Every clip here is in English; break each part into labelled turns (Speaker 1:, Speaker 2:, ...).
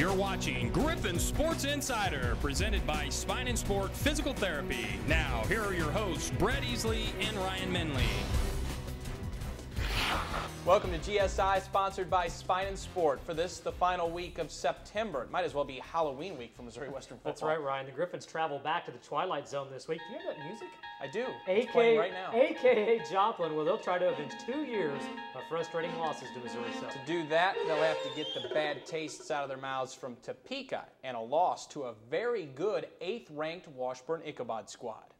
Speaker 1: You're watching Griffon Sports Insider, presented by Spine and Sport Physical Therapy. Now, here are your hosts, Brett Esely and Ryan Menley.
Speaker 2: Welcome to GSI, sponsored by Spine and Sport. For this, the final week of September. It might as well be Halloween week for Missouri Western football.
Speaker 3: That's right, Ryan. The Griffins travel back to the Twilight Zone this week. Do you have that music?
Speaker 2: I do. It's playing right now.
Speaker 3: AKA Joplin, where they'll try to avenge 2 years of frustrating losses to Missouri South.
Speaker 2: To do that, they'll have to get the bad tastes out of their mouths from Topeka and a loss to a very good 8th-ranked Washburn Ichabod squad.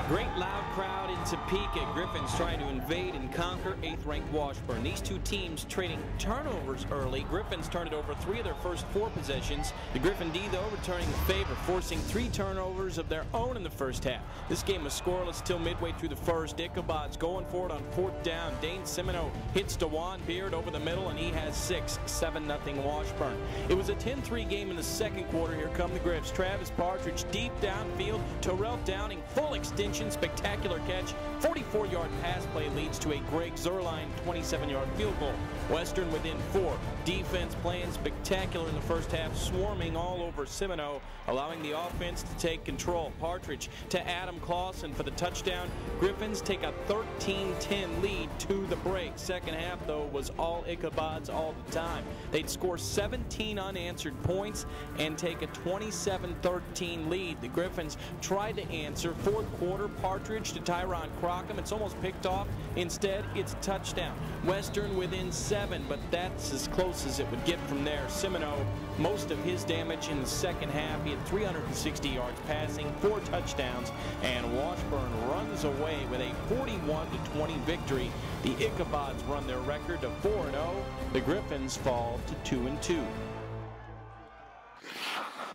Speaker 4: Great loud crowd in Topeka. Griffins trying to invade and conquer 8th-ranked Washburn. These two teams trading turnovers early. Griffins turned it over 3 of their first 4 possessions. The Griffin D, though, returning the favor, forcing 3 turnovers of their own in the first half. This game was scoreless till midway through the first. Ichabod's going for it on 4th down. Dane Semino hits DeJuan Beard over the middle, and he has 6, 7-0 Washburn. It was a 10-3 game in the second quarter. Here come the Griffs. Travis Partridge deep downfield. Terrell Downing full extension. Spectacular catch. 44-yard pass play leads to a Greg Zerline 27-yard field goal. Western within 4. Defense playing spectacular in the first half, swarming all over Semino, allowing the offense to take control. Partridge to Adam Clausen for the touchdown. Griffins take a 13-10 lead to the break. Second half, though, was all Ichabods all the time. They'd score 17 unanswered points and take a 27-13 lead. The Griffins tried to answer. Fourth quarter, Partridge to Tyron Crockham. It's almost picked off. Instead, it's a touchdown. Western within 7, but that's as close as it would get from there. Semino, most of his damage in the second half. He had 360 yards passing, 4 touchdowns, and Washburn runs away with a 41-20 victory. The Ichabods run their record to 4-0. The Griffins fall to 2-2.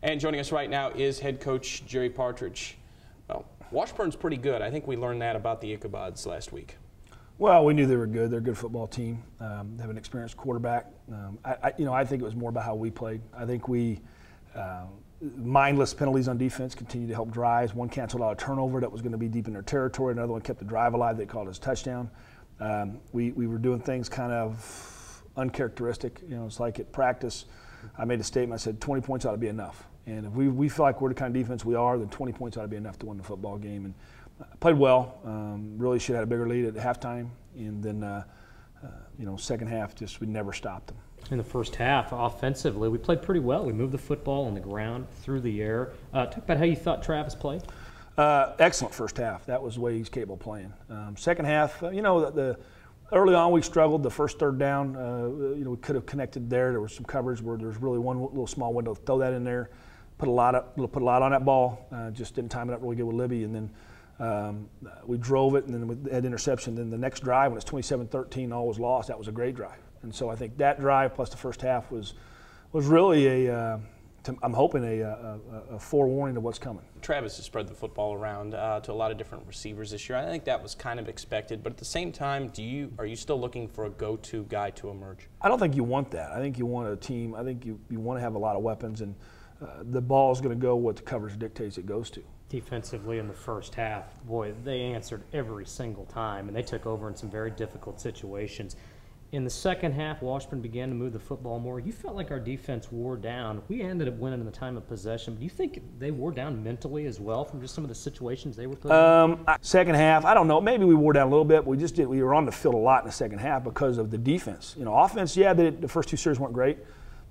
Speaker 2: And joining us right now is head coach Jerry Partridge. Well, Washburn's pretty good. I think we learned that about the Ichabods last week.
Speaker 5: Well, we knew they were good. They're a good football team. They have an experienced quarterback. I think it was more about how we played. I think we mindless penalties on defense continued to help drives. One canceled out a turnover that was going to be deep in their territory. Another one kept the drive alive. They called it a touchdown. We were doing things kind of uncharacteristic. You know, it's like at practice, I made a statement. I said 20 points ought to be enough. And if we feel like we're the kind of defense we are, then 20 points ought to be enough to win the football game. And played well. Really should have had a bigger lead at halftime. And then, second half, just we never stopped them.
Speaker 3: In the first half, offensively, we played pretty well. We moved the football on the ground, through the air. Talk about how you thought Travis played.
Speaker 5: Excellent first half. That was the way he's capable of playing. Second half, early on we struggled. The first 3rd down, we could have connected there. There was some coverage where there was really one little small window. Throw that in there. Put a lot on that ball. Just didn't time it up really good with Libby, and then we drove it, and then we had interception. Then the next drive, when it's 27-13, all was lost. That was a great drive, and so I think that drive plus the first half was really I'm hoping a forewarning of what's coming.
Speaker 2: Travis has spread the football around to a lot of different receivers this year. I think that was kind of expected, but at the same time, are you still looking for a go-to guy to emerge?
Speaker 5: I don't think you want that. I think you want a team. I think you want to have a lot of weapons, and the ball is going to go what the coverage dictates it goes to.
Speaker 3: Defensively in the first half, boy, they answered every single time, and they took over in some very difficult situations. In the second half, Washburn began to move the football more. You felt like our defense wore down. We ended up winning in the time of possession. But do you think they wore down mentally as well from just some of the situations they were put in?
Speaker 5: Second half, I don't know. Maybe we wore down a little bit. We were on the field a lot in the second half because of the defense. Offense, yeah, the first 2 series weren't great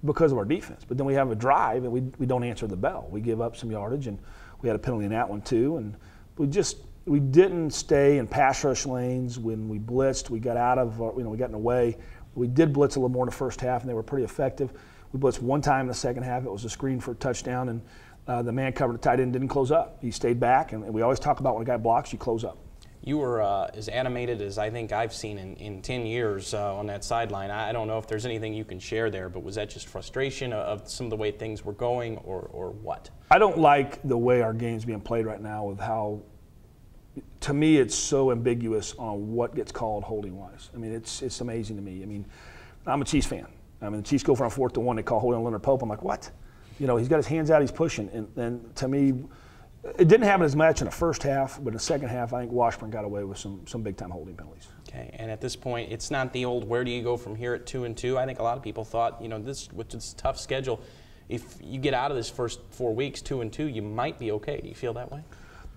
Speaker 5: because of our defense. But then we have a drive, and we don't answer the bell. We give up some yardage, and we had a penalty in that one too. And we didn't stay in pass rush lanes when we blitzed. We got out of, we got in the way. We did blitz a little more in the first half, and they were pretty effective. We blitzed one time in the second half. It was a screen for a touchdown, and the man covered the tight end, didn't close up. He stayed back, and we always talk about when a guy blocks, you close up.
Speaker 2: You were as animated as I think I've seen in 10 years on that sideline. I don't know if there's anything you can share there, but was that just frustration of some of the way things were going, or what? I
Speaker 5: don't like the way our game's being played right now with how, to me, it's so ambiguous on what gets called holding-wise. I mean, it's amazing to me. I mean, I'm a Chiefs fan. I mean, the Chiefs go for on 4th and 1. They call holding on Leonard Pope. I'm like, what? He's got his hands out. He's pushing. And to me, it didn't happen as much in the first half, but in the second half, I think Washburn got away with some big-time holding penalties.
Speaker 2: Okay. Okay, and at this point, it's not the old where do you go from here at 2-2. I think a lot of people thought, this with this tough schedule, if you get out of this first 4 weeks 2-2, you might be okay. Do you feel that way?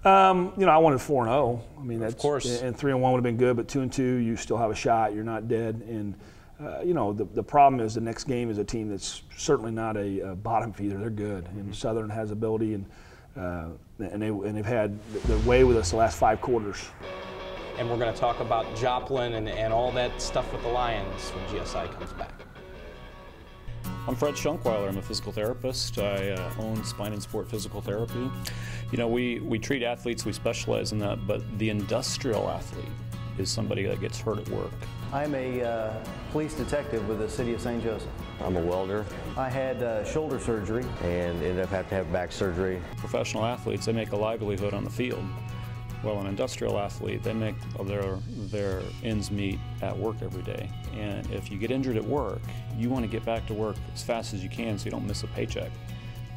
Speaker 5: I wanted 4-0. I mean, that's,
Speaker 2: of course.
Speaker 5: And 3-1 would have been good, but 2-2, you still have a shot. You're not dead. And the problem is the next game is a team that's certainly not a bottom feeder. They're good, and Southern has ability, and they've had their way with us the last 5 quarters.
Speaker 2: And we're going to talk about Joplin and all that stuff with the Lions when GSI comes back.
Speaker 6: I'm Fred Schunkweiler. I'm a physical therapist. I own Spine and Sport Physical Therapy. We treat athletes, we specialize in that, but the industrial athlete is somebody that gets hurt at work.
Speaker 7: I'm a police detective with the city of St. Joseph.
Speaker 8: I'm a welder.
Speaker 7: I had shoulder surgery.
Speaker 8: And ended up having to have back surgery.
Speaker 6: Professional athletes, they make a livelihood on the field. Well, an industrial athlete, they make their ends meet at work every day. And if you get injured at work, you want to get back to work as fast as you can so you don't miss a paycheck.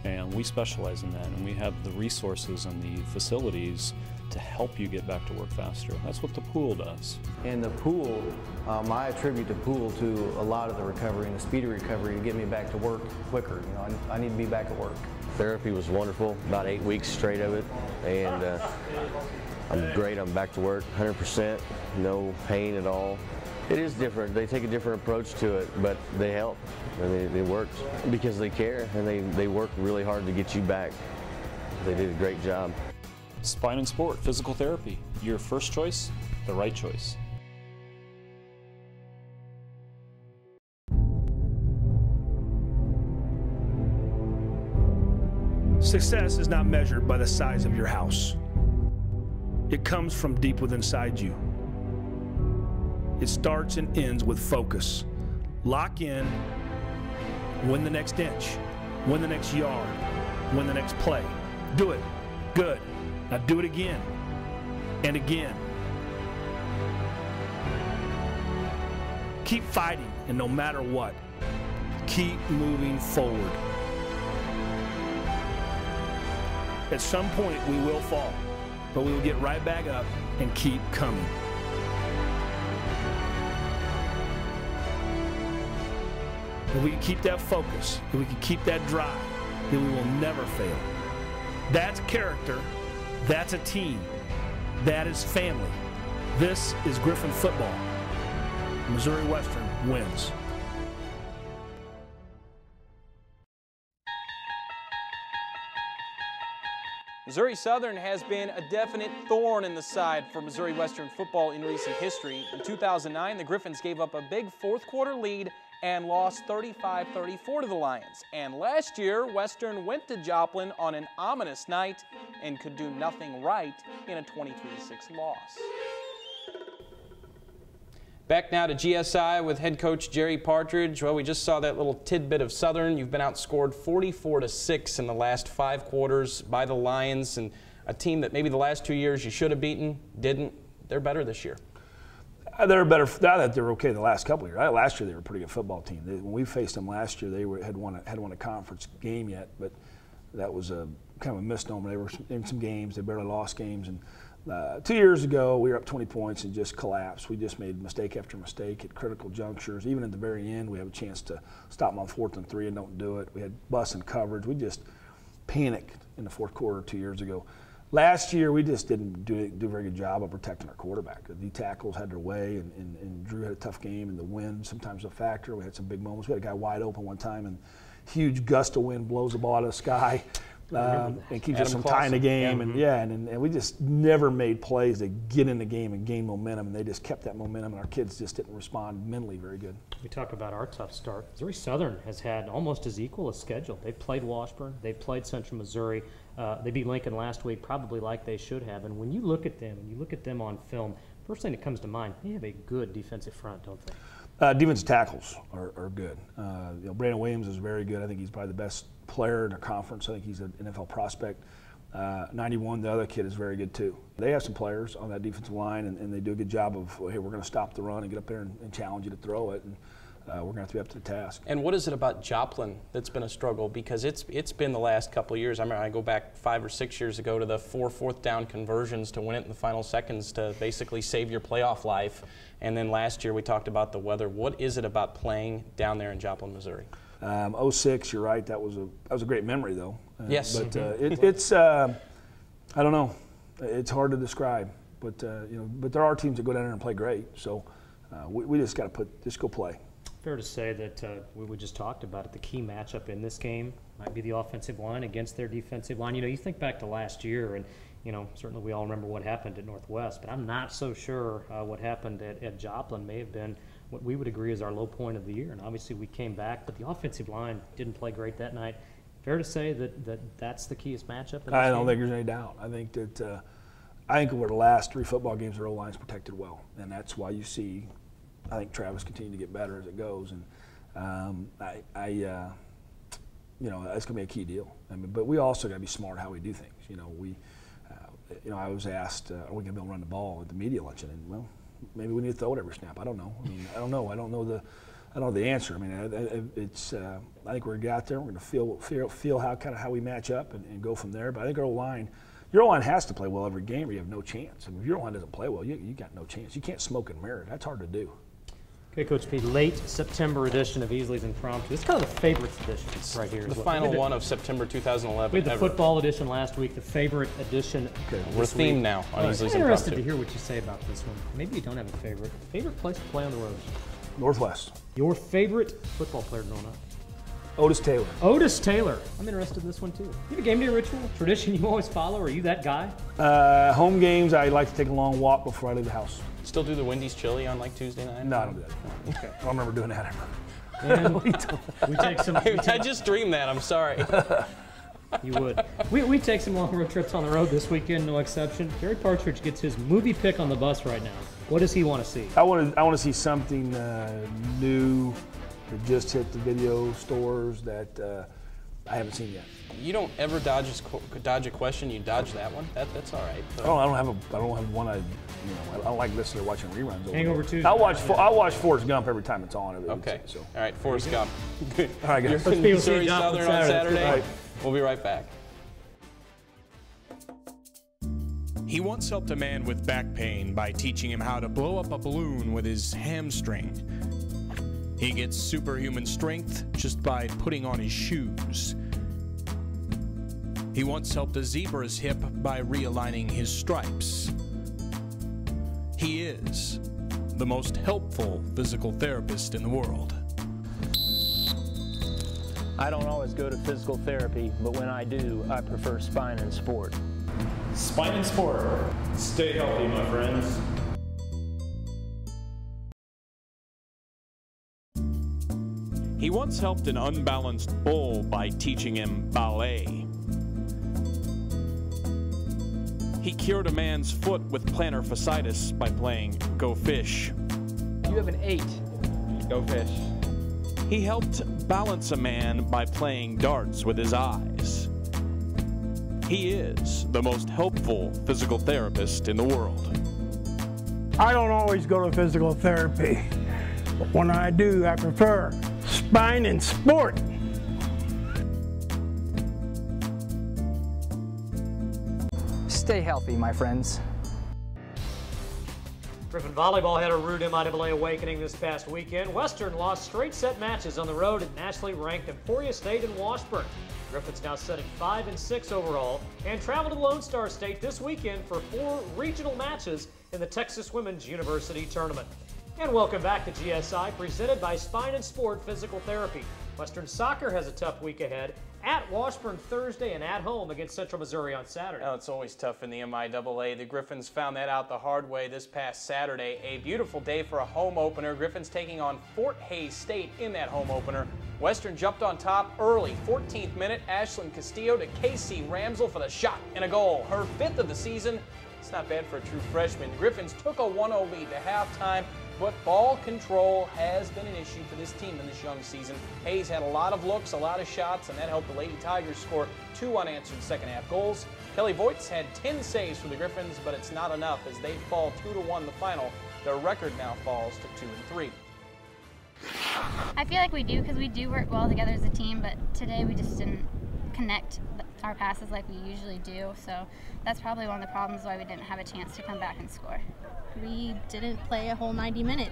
Speaker 6: And we specialize in that, and we have the resources and the facilities to help you get back to work faster. That's what the pool does.
Speaker 7: And the pool, I attribute the pool to a lot of the recovery and the speedy recovery to get me back to work quicker. I need to be back at work.
Speaker 8: Therapy was wonderful, about 8 weeks straight of it, and I'm great. I'm back to work, 100%, no pain at all. It is different. They take a different approach to it, but they help, and it works because they care, and they work really hard to get you back. They did a great job.
Speaker 6: Spine and Sport Physical Therapy, your first choice, the right choice.
Speaker 5: Success is not measured by the size of your house. It comes from deep within inside you. It starts and ends with focus. Lock in, win the next inch, win the next yard, win the next play. Do it. Good. Now do it again and again. Keep fighting, and no matter what, keep moving forward. At some point, we will fall, but we will get right back up and keep coming. If we can keep that focus, if we can keep that drive, then we will never fail. That's character. That's a team. That is family. This is Griffon football. Missouri Western wins.
Speaker 2: Missouri Southern has been a definite thorn in the side for Missouri Western football in recent history. In 2009, the Griffons gave up a big fourth-quarter lead and lost 35-34 to the Lions. And last year, Western went to Joplin on an ominous night and could do nothing right in a 23-6 loss. Back now to GSI with head coach Jerry Partridge. Well, we just saw that little tidbit of Southern. You've been outscored 44-6 in the last 5 quarters by the Lions, and a team that maybe the last 2 years you should have beaten, didn't. They're better this year.
Speaker 5: They're better now that they're okay the last couple of years. Last year they were a pretty good football team. When we faced them last year, they hadn't won a conference game yet, but that was a kind of a misnomer. They were in some games. They barely lost games. And 2 years ago, we were up 20 points and just collapsed. We just made mistake after mistake at critical junctures. Even at the very end, we have a chance to stop them on 4th and 3 and don't do it. We had bus and coverage. We just panicked in the fourth quarter 2 years ago. Last year, we just didn't do a very good job of protecting our quarterback. The D tackles had their way, and Drew had a tough game, and the wind sometimes was a factor. We had some big moments. We had a guy wide open one time, and huge gust of wind blows the ball out of the sky and keeps us from tying the game. And we just never made plays to get in the game and gain momentum, and they just kept that momentum, and our kids just didn't respond mentally very good.
Speaker 3: We talk about our tough start. Missouri Southern has had almost as equal a schedule. They've played Washburn. They've played Central Missouri. They beat Lincoln last week, probably like they should have. And when you look at them, and you look at them on film, first thing that comes to mind, they have a good defensive front, don't they?
Speaker 5: Defensive tackles are good. Brandon Williams is very good. I think he's probably the best player in the conference. I think he's an NFL prospect. 91, the other kid, is very good too. They have some players on that defensive line, and they do a good job of, hey, we're going to stop the run and get up there and challenge you to throw it. And we're going to have to be up to the task.
Speaker 2: And what is it about Joplin that's been a struggle? Because it's been the last couple of years. I remember I go back 5 or 6 years ago to the 4 fourth down conversions to win it in the final seconds to basically save your playoff life. And then last year we talked about the weather. What is it about playing down there in Joplin, Missouri?
Speaker 5: 06, you're right. That was a great memory, though.
Speaker 2: Yes.
Speaker 5: But it's I don't know. It's hard to describe. But but there are teams that go down there and play great. So we just got to just go play.
Speaker 3: Fair to say that we just talked about it. The key matchup in this game might be the offensive line against their defensive line. You think back to last year, and certainly we all remember what happened at Northwest. But I'm not so sure what happened at Joplin may have been what we would agree is our low point of the year. And obviously we came back, but the offensive line didn't play great that night. Fair to say that's the keyest matchup in this
Speaker 5: I don't
Speaker 3: game?
Speaker 5: think there's any doubt. I think that over the last 3 football games, our O-line's protected well, and that's why you see. I think Travis continues to get better as it goes, and that's going to be a key deal. I mean, but we also got to be smart how we do things. I was asked, "Are we going to be able to run the ball at the media luncheon?" And well, maybe we need to throw it every snap. I don't know. I don't know the answer. I mean, I think we're going to get out there. We're going to feel how we match up and go from there. But I think our O-line. Your O-line has to play well every game or you have no chance. I mean, if your O-line doesn't play well, you got no chance. You can't smoke and mirror. That's hard to do.
Speaker 3: Okay, Coach P, late September edition of Easley's Impromptu. This is kind of the favorites edition right here.
Speaker 2: The final one of September 2011.
Speaker 3: We had the football edition last week, the favorite edition.
Speaker 2: Okay, we're themed now on Easley's Impromptu.
Speaker 3: I'm interested to hear what you say about this one. Maybe you don't have a favorite. Favorite place to play on the road?
Speaker 5: Northwest.
Speaker 3: Your favorite football player growing up?
Speaker 5: Otis Taylor.
Speaker 3: Otis Taylor. I'm interested in this one too. You have a game day ritual, tradition you always follow? Are you that guy?
Speaker 5: Home games, I like to take a long walk before I leave the house.
Speaker 2: Still do the Wendy's chili on Tuesday night?
Speaker 5: No, I don't do that. Okay. I don't remember doing that ever.
Speaker 3: And we take some.
Speaker 2: I just dreamed that. I'm sorry.
Speaker 3: You would. We take some long road trips on the road this weekend, no exception. Gary Partridge gets his movie pick on the bus right now. What does he want to see? I want
Speaker 5: to see something new that just hit the video stores that I haven't seen yet.
Speaker 2: You don't ever dodge a question. You dodge that one. That's all right.
Speaker 5: But. Oh, I don't have one. I don't like listening or watching reruns.
Speaker 3: Hangover Tuesday.
Speaker 5: I watch Forrest Gump every time it's on.
Speaker 2: Okay. So. All right, Forrest Gump.
Speaker 5: All right, guys.
Speaker 2: Missouri Southern on Saturday.
Speaker 5: Right.
Speaker 2: We'll be right back.
Speaker 1: He once helped a man with back pain by teaching him how to blow up a balloon with his hamstring. He gets superhuman strength just by putting on his shoes. He once helped a zebra's hip by realigning his stripes. He is the most helpful physical therapist in the world.
Speaker 9: I don't always go to physical therapy, but when I do, I prefer Spine and Sport.
Speaker 10: Spine and Sport. Stay healthy, my friends.
Speaker 1: He once helped an unbalanced bull by teaching him ballet. He cured a man's foot with plantar fasciitis by playing Go Fish.
Speaker 11: You have an 8. Go Fish.
Speaker 1: He helped balance a man by playing darts with his eyes. He is the most helpful physical therapist in the world.
Speaker 12: I don't always go to physical therapy, but when I do, I prefer Spine and Sport.
Speaker 11: Stay healthy, my friends.
Speaker 3: Griffon volleyball had a rude MIAA awakening this past weekend. Western lost straight set matches on the road at nationally ranked Emporia State in Washburn. Griffon's now sitting 5-6 overall and travel to Lone Star State this weekend for 4 regional matches in the Texas Women's University Tournament. And welcome back to GSI, presented by Spine and Sport Physical Therapy. Western Soccer has a tough week ahead at Washburn Thursday and at home against Central Missouri on Saturday.
Speaker 2: Oh, it's always tough in the MIAA. The Griffons found that out the hard way this past Saturday. A beautiful day for a home opener. Griffons taking on Fort Hays State in that home opener. Western jumped on top early. 14th minute, Ashlyn Castillo to Casey Ramsell for the shot and a goal. Her 5th of the season. It's not bad for a true freshman. Griffons took a 1-0 lead to halftime, but ball control has been an issue for this team in this young season. Hayes had a lot of looks, a lot of shots, and that helped the Lady Tigers score 2 unanswered second-half goals. Kelly Voigts had 10 saves for the Griffons, but it's not enough as they fall 2-1 the final. Their record now falls to 2-3.
Speaker 13: I feel like we do, because we do work well together as a team, but today we just didn't connect our passes like we usually do, so that's probably one of the problems why we didn't have a chance to come back and score.
Speaker 14: We didn't play a whole 90 minutes.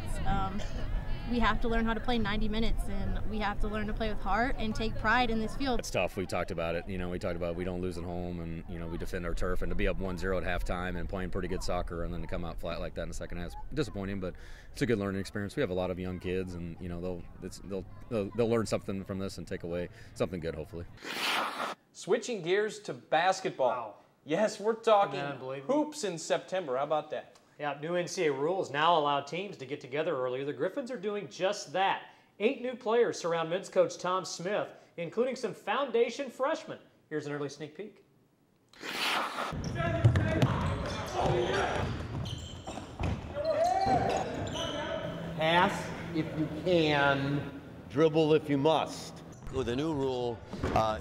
Speaker 14: We have to learn how to play 90 minutes, and we have to learn to play with heart and take pride in this field.
Speaker 15: It's tough. We talked about it. We talked about we don't lose at home, and we defend our turf, and to be up 1-0 at halftime and playing pretty good soccer, and then to come out flat like that in the second half is disappointing. But it's a good learning experience. We have a lot of young kids, and they'll learn something from this and take away something good, hopefully.
Speaker 2: Switching gears to basketball. Wow. Yes, we're talking hoops in September. How about that?
Speaker 3: Yeah, new NCAA rules now allow teams to get together earlier. The Griffins are doing just that. 8 new players surround men's coach Tom Smith, including some foundation freshmen. Here's an early sneak peek.
Speaker 16: Pass if you can, dribble if you must.
Speaker 8: The new rule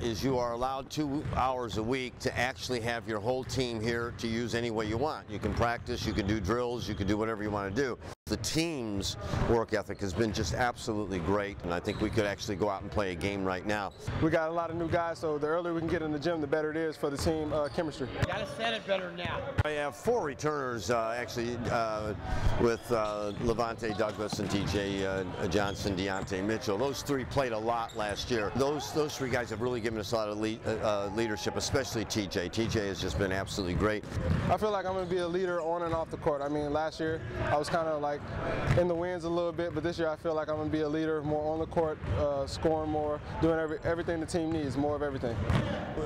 Speaker 8: is you are allowed 2 hours a week to actually have your whole team here to use any way you want. You can practice, you can do drills, you can do whatever you want to do. The team's work ethic has been just absolutely great, and I think we could actually go out and play a game right now.
Speaker 17: We got a lot of new guys, so the earlier we can get in the gym, the better it is for the team chemistry.
Speaker 16: Gotta set it better now.
Speaker 8: I have 4 returners actually with Levante Douglas and TJ Johnson, Deontay Mitchell. Those 3 played a lot last year. Those 3 guys have really given us a lot of leadership, especially TJ. TJ has just been absolutely great.
Speaker 17: I feel like I'm going to be a leader on and off the court. I mean, last year I was kind of like in the wins a little bit, but this year I feel like I'm going to be a leader, more on the court, scoring more, doing everything the team needs, more of everything.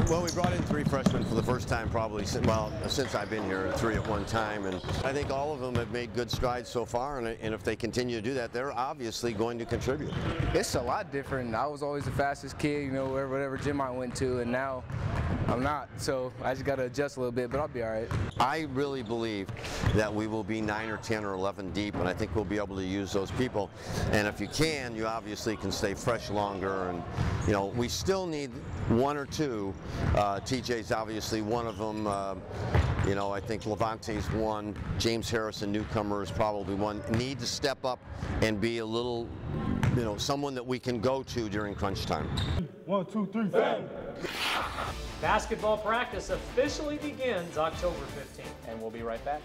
Speaker 8: Well, we brought in 3 freshmen for the first time probably, since I've been here, 3 at one time, and I think all of them have made good strides so far, and if they continue to do that, they're obviously going to contribute.
Speaker 18: It's a lot different. I was always the fastest kid, whatever gym I went to, and now I'm not, so I just got to adjust a little bit, but I'll be all right.
Speaker 8: I really believe that we will be 9 or 10 or 11 deep, and I think we'll be able to use those people. And if you can, you obviously can stay fresh longer, and we still need 1 or 2. TJ's obviously one of them. I think Levante's one. James Harrison, newcomer, is probably one. Need to step up and be a little, someone that we can go to during crunch time.
Speaker 17: 1, 2, 3, 4.
Speaker 3: Basketball practice officially begins October 15th.
Speaker 2: And we'll be right back.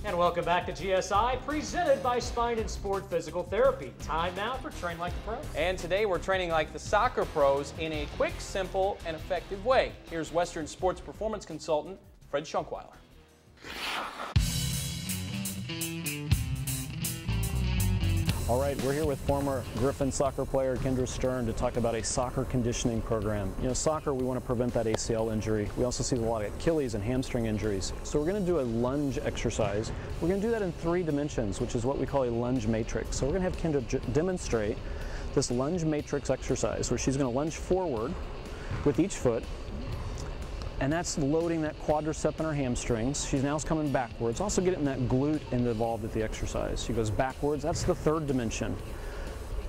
Speaker 3: And welcome back to GSI, presented by Spine and Sport Physical Therapy. Time now for Train Like the Pros.
Speaker 2: And today we're training like the soccer pros in a quick, simple, and effective way. Here's Western sports performance consultant Fred Schunkweiler.
Speaker 6: All right, we're here with former Griffin soccer player Kendra Stern to talk about a soccer conditioning program. Soccer, we want to prevent that ACL injury. We also see a lot of Achilles and hamstring injuries. So we're going to do a lunge exercise. We're going to do that in 3 dimensions, which is what we call a lunge matrix. So we're going to have Kendra demonstrate this lunge matrix exercise where she's going to lunge forward with each foot, and that's loading that quadricep in her hamstrings. She's now coming backwards, also getting that glute involved with the exercise. She goes backwards, that's the 3rd dimension.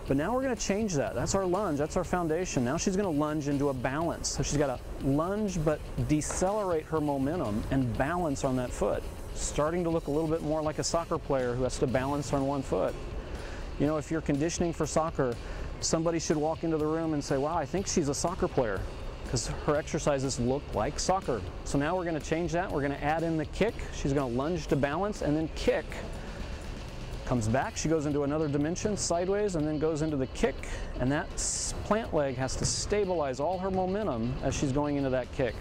Speaker 6: But now we're gonna change that. That's our lunge, that's our foundation. Now she's gonna lunge into a balance. So she's gotta lunge but decelerate her momentum and balance on that foot. Starting to look a little bit more like a soccer player who has to balance on 1 foot. If you're conditioning for soccer, somebody should walk into the room and say, wow, I think she's a soccer player, because her exercises look like soccer. So now we're going to change that. We're going to add in the kick. She's going to lunge to balance and then kick. Comes back, she goes into another dimension, sideways, and then goes into the kick. And that plant leg has to stabilize all her momentum as she's going into that kick.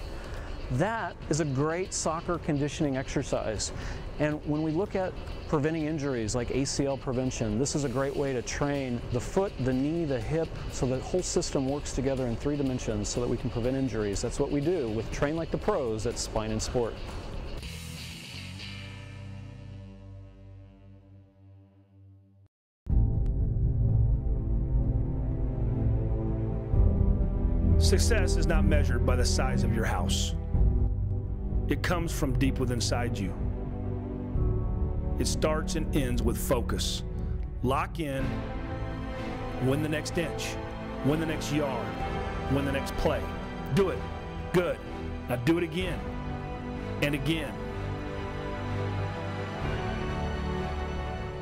Speaker 19: That is a great soccer conditioning exercise. And when we look at preventing injuries like ACL prevention, this is a great way to train the foot, the knee, the hip, so the whole system works together in 3 dimensions so that we can prevent injuries. That's what we do with Train Like the Pros at Spine and Sport.
Speaker 5: Success is not measured by the size of your house. It comes from deep within inside you. It starts and ends with focus. Lock in, win the next inch, win the next yard, win the next play. Do it. Good. Now do it again and again.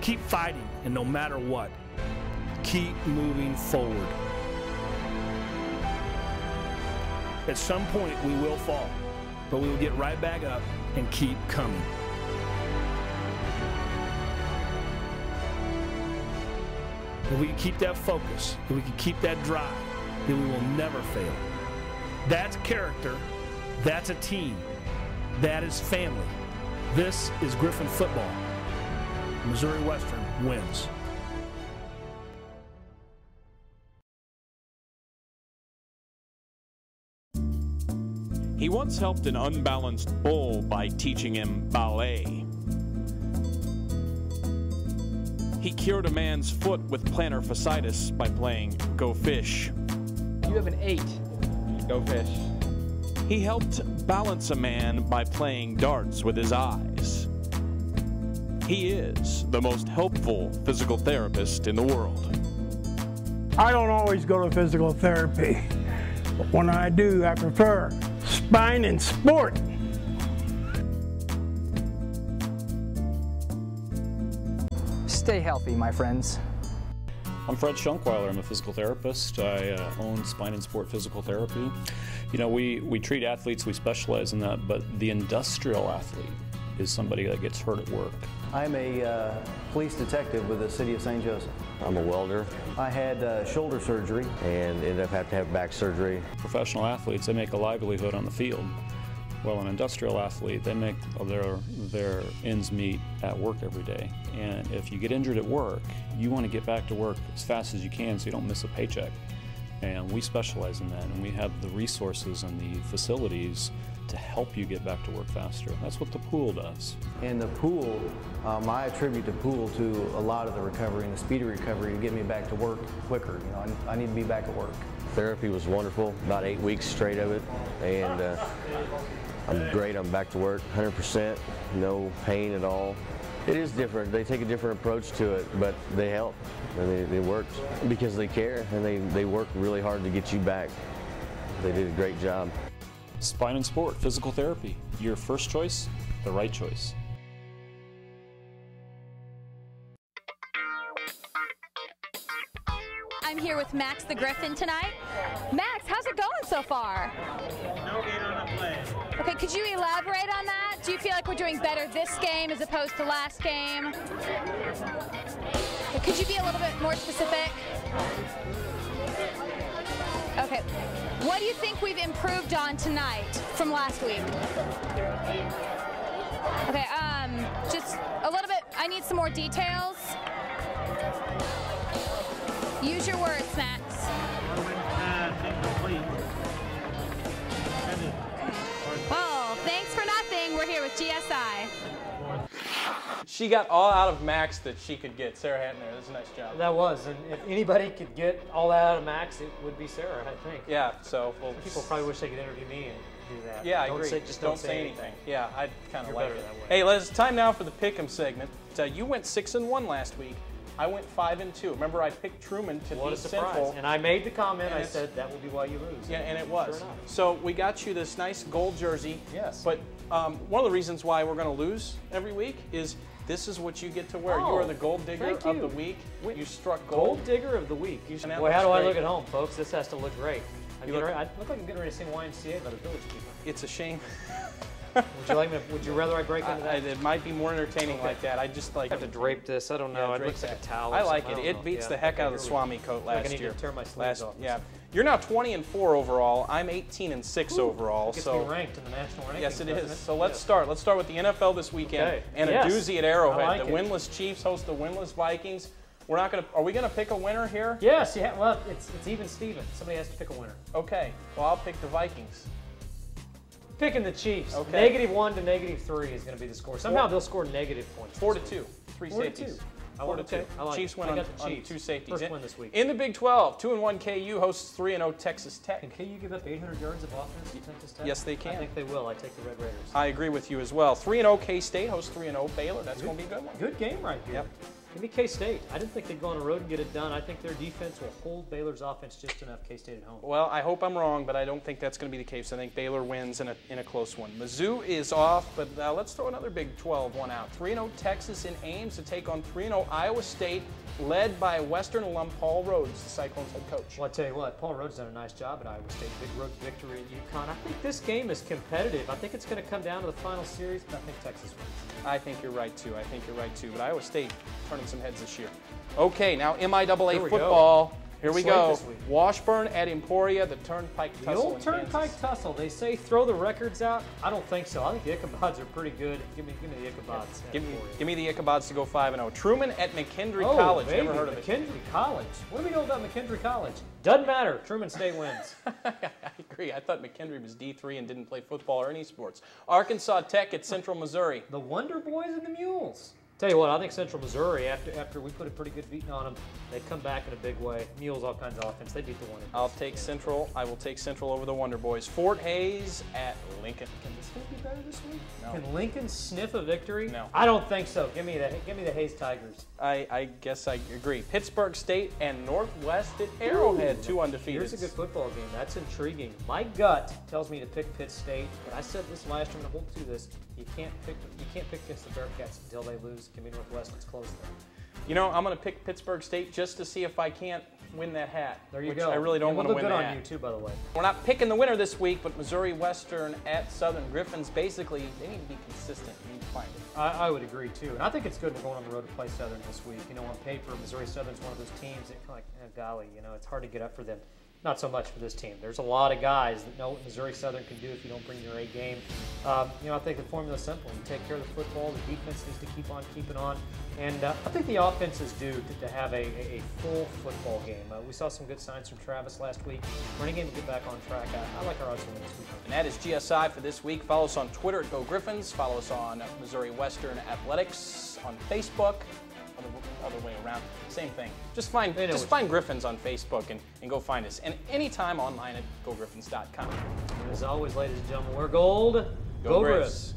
Speaker 5: Keep fighting, and no matter what, keep moving forward. At some point, we will fall, but we will get right back up and keep coming. If we can keep that focus, if we can keep that drive, then we will never fail. That's character. That's a team. That is family. This is Griffon football. Missouri Western wins.
Speaker 1: He once helped an unbalanced bull by teaching him ballet. He cured a man's foot with plantar fasciitis by playing Go Fish.
Speaker 11: You have an 8. Go Fish.
Speaker 1: He helped balance a man by playing darts with his eyes. He is the most helpful physical therapist in the world.
Speaker 12: I don't always go to physical therapy, but when I do, I prefer Spine and Sport.
Speaker 11: Stay healthy, my friends.
Speaker 6: I'm Fred Schunkweiler. I'm a physical therapist. I own Spine and Sport Physical Therapy. You know, we treat athletes, we specialize in that, but the industrial athlete is somebody that gets hurt at work.
Speaker 7: I'm a police detective with the city of St. Joseph.
Speaker 8: I'm a welder.
Speaker 7: I had shoulder surgery
Speaker 8: and ended up having to have back surgery.
Speaker 6: Professional athletes, they make a livelihood on the field. Well, an industrial athlete, they make their ends meet at work every day. And if you get injured at work, you want to get back to work as fast as you can so you don't miss a paycheck. And we specialize in that, and we have the resources and the facilities to help you get back to work faster. That's what the pool does.
Speaker 7: And the pool, I attribute the pool to a lot of the recovery and the speedy recovery to get me back to work quicker. You know, I need to be back at work.
Speaker 8: Therapy was wonderful, about 8 weeks straight of it, and I'm great. I'm back to work, 100%, no pain at all. It is different. They take a different approach to it, but they help, and it works because they care, and they work really hard to get you back. They did a great job.
Speaker 6: Spine and Sport Physical Therapy, your first choice, the right choice.
Speaker 20: I'm here with Max the Griffin tonight. Max, how's it going so far?
Speaker 21: No gain on the play.
Speaker 20: Okay, could you elaborate on that? Do you feel like we're doing better this game as opposed to last game? Could you be a little bit more specific? Okay, what do you think we've improved on tonight from last week? Okay, just a little bit, I need some more details. Use your words, Max. Well, thanks for nothing. We're here with GSI.
Speaker 2: She got all out of Max that she could get. Sarah Hatton there. That was a nice job.
Speaker 3: That was, and if anybody could get all that out of Max, it would be Sarah, I think.
Speaker 2: Yeah, so
Speaker 3: people probably wish they could interview me and do that.
Speaker 2: Yeah, I agree. Just don't say anything. Yeah, I kind of like it. Hey, it's time now for the Pick'em segment. You went 6-1 last week. I went 5-2. Remember, I picked Truman to beat Central.
Speaker 3: And I made the comment. I said that will be why you lose.
Speaker 2: Yeah, and it was.
Speaker 3: Sure enough.
Speaker 2: So we got you this nice gold jersey.
Speaker 3: Yes.
Speaker 2: But one of the reasons why we're going to lose every week is this is what you get to wear. You are the gold digger of the week. You struck gold.
Speaker 3: Gold digger of the week. Boy, how do I look at home, folks? This has to look great. I look like I'm getting ready to sing YMCA by the Village People.
Speaker 2: It's a shame.
Speaker 3: Would you rather I break into that?
Speaker 2: It might be more entertaining like that. I just like.
Speaker 3: I have to drape this. I don't know. It looks like a towel.
Speaker 2: I like it. It beats the heck out of the Swami coat last year.
Speaker 3: I need to tear my sleeves off.
Speaker 2: Yeah. You're now 20-4 overall. I'm 18-6 overall.
Speaker 3: It gets me ranked in the national rankings.
Speaker 2: Yes, it is. So let's start. Let's start with the NFL this weekend and a doozy at Arrowhead. The winless Chiefs host the winless Vikings. We're not gonna. Are we gonna pick a winner here?
Speaker 3: Yes. Yeah. Well, it's even Steven. Somebody has to pick a winner.
Speaker 2: Okay. Well, I'll pick the Vikings.
Speaker 3: Picking the Chiefs. Okay. -1 to -3 is going to be the score. Somehow they'll score negative points.
Speaker 2: 4-2. 3 safeties.
Speaker 3: 4-2. I like
Speaker 2: Chiefs win on 2 safeties.
Speaker 3: First win this week.
Speaker 2: In the Big 12, 2-1 KU hosts 3-0 Texas Tech.
Speaker 3: Can KU give up 800 yards of offense to Texas Tech?
Speaker 2: Yes, they can.
Speaker 3: I think they will. I take the Red Raiders.
Speaker 2: I agree with you as well. 3-0 K-State hosts 3-0 Baylor. That's going to be a good one.
Speaker 3: Good game right here.
Speaker 2: Yep.
Speaker 3: Give me K-State. I didn't think they'd go on the road and get it done. I think their defense will hold Baylor's offense just enough. K-State at home.
Speaker 2: Well, I hope I'm wrong, but I don't think that's going to be the case. I think Baylor wins in a close one. Mizzou is off, but let's throw another Big 12 one out. 3-0 Texas in Ames to take on 3-0 Iowa State, led by Western alum Paul Rhodes, the Cyclones head coach.
Speaker 3: Well, I tell you what, Paul Rhodes done a nice job at Iowa State. Big road victory at UConn. I think this game is competitive. I think it's going to come down to the final series, but I think Texas wins.
Speaker 2: I think you're right, too. But Iowa State turning some heads this year. Okay, now MIAA football. Here we go. Washburn at Emporia, the Turnpike Tussle.
Speaker 3: The old Turnpike Tussle. They say throw the records out. I don't think so. I think the Ichabods are pretty good. Give me the Ichabods.
Speaker 2: Give me the Ichabods to go 5-0. Truman at McKendree College.
Speaker 3: Baby,
Speaker 2: Never heard of it.
Speaker 3: McKendree College. What do we know about McKendree College? Doesn't matter. Truman State wins.
Speaker 2: I agree. I thought McKendree was D3 and didn't play football or any sports. Arkansas Tech at Central Missouri.
Speaker 3: The Wonder Boys and the Mules. Tell you what, I think Central Missouri, after we put a pretty good beating on them, they come back in a big way. Mules, all kinds of offense. They beat the Wonder Boys.
Speaker 2: I'll take Central. I will take Central over the Wonder Boys. Fort Hays at Lincoln.
Speaker 3: Can this game be better this week?
Speaker 2: No.
Speaker 3: Can Lincoln sniff a victory?
Speaker 2: No.
Speaker 3: I don't think so. Give me the Hays Tigers.
Speaker 2: I guess I agree. Pittsburgh State and Northwest at Arrowhead, 2 undefeated.
Speaker 3: Here's a good football game. That's intriguing. My gut tells me to pick Pitt State, but I said this last year, and I hold to this. You can't pick against the Bearcats until they lose. Give me Northwest. It's close there.
Speaker 2: You know, I'm going to pick Pittsburgh State just to see if I can't win that hat.
Speaker 3: There you go.
Speaker 2: I really don't want to win that hat.
Speaker 3: We'll look good on you, too, by the way.
Speaker 2: We're not picking the winner this week, but Missouri Western at Southern. Griffins, basically, they need to be consistent. They need to find it.
Speaker 3: I would agree, too. And I think it's good we're going on the road to play Southern this week. You know, on paper, Missouri Southern's one of those teams that kind of like, golly, you know, it's hard to get up for them. Not so much for this team. There's a lot of guys that know what Missouri Southern can do if you don't bring your A game. You know, I think the formula's simple. You take care of the football. The defense needs to keep on keeping on. And I think the offense is due to have a full football game. We saw some good signs from Travis last week. Running game to get back on track. I like our odds to win this week.
Speaker 2: And that is GSI for this week. Follow us on Twitter at Go Griffins. Follow us on Missouri Western Athletics on Facebook. Other way around, same thing. Just find Griffins on Facebook and go find us. And anytime online at gogriffins.com.
Speaker 3: And as always, ladies and gentlemen, we're gold.
Speaker 2: Go Griffs.